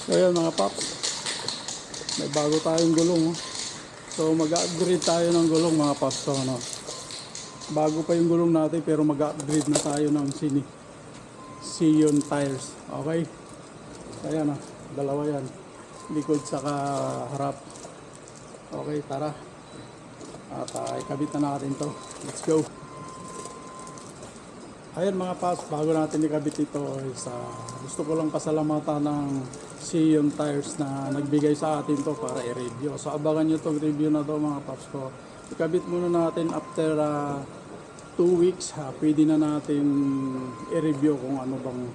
So ayan mga paps, may bago tayong gulong oh. So mag-upgrade tayo ng gulong mga paps. So ano, bago pa yung gulong natin pero mag-upgrade na tayo ng Sion tires. Okay, ayan oh, dalawa yan, likod saka harap. Okay, tara at ikabit na natin to. Let's go. Ayun mga paps, bago natin ikabit ito is gusto ko lang pasalamatan ng Sion tires na nagbigay sa atin to para i-review. So abangan nyo itong review na to mga paps ko. Ikabit muna natin after 2 weeks. Pwede na natin i-review kung ano bang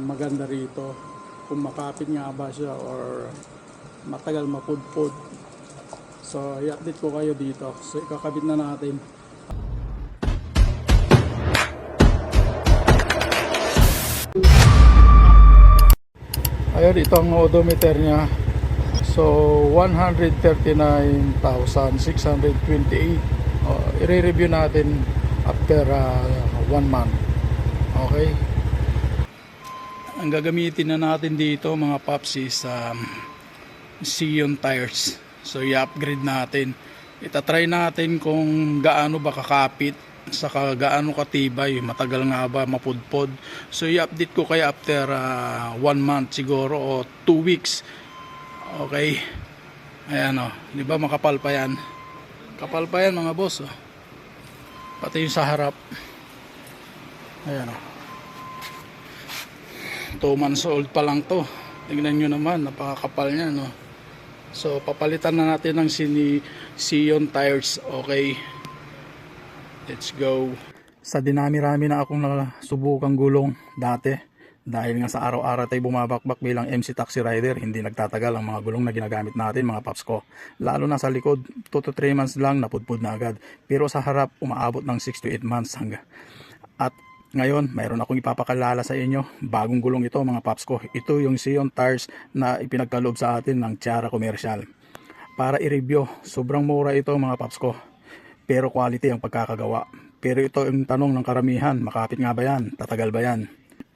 maganda rito. Kung makapit nga ba siya or matagal mapudpud. So i-update ko kayo dito. So ikakabit na natin. Ayun, ito ang odometer niya. So 139,628. I-review natin after 1 month. Okay, ang gagamitin na natin dito mga paps is Sion tires. So i-upgrade natin. Itatry natin kung gaano ba kakapit, saka gaano katibay, matagal nga ba mapudpod. So i-update ko kaya after 1 month siguro o 2 weeks. Okay, ayan o, di ba makapal pa yan, kapal pa yan mga boss oh. Pati yung sa harap, ayan o, 2 months old pa lang to. Tingnan nyo naman, napakakapal nya no. So papalitan na natin ng Sion tires. Okay, let's go. Sa dinami-rami na akong nasubukang gulong dati, dahil nga sa araw-araw tayo bumabakbak bilang MC taxi rider, hindi nagtatagal ang mga gulong na ginagamit natin mga paps ko. Lalo na sa likod, 2 to 3 months lang napudpud na agad. Pero sa harap, umaabot ng 6 to 8 months hanggang. At ngayon, mayroon akong ipapakalala sa inyo. Bagong gulong ito mga paps ko. Ito yung Sion tires na ipinagkaloob sa atin ng Tiara Commercial. Para i-review, sobrang mura ito mga paps ko. Pero quality ang pagkakagawa. Pero ito yung tanong ng karamihan, makapit nga ba yan? Tatagal ba yan?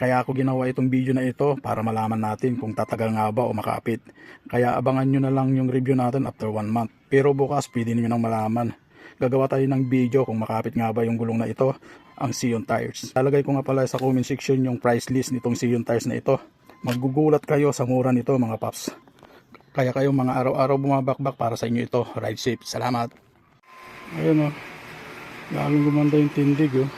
Kaya ako ginawa itong video na ito para malaman natin kung tatagal nga ba o makapit. Kaya abangan nyo na lang yung review natin after 1 month. Pero bukas pwede nyo nang malaman. Gagawa tayo ng video kung makapit nga ba yung gulong na ito, ang Sion tires. Lalagay ko nga pala sa comment section yung price list nitong Sion tires na ito. Magugulat kayo sa mura nito mga paps. Kaya kayong mga araw-araw bumabakbak, para sa inyo ito. Ride safe. Salamat. Ayun o, lalong gumanda yung tindig oh.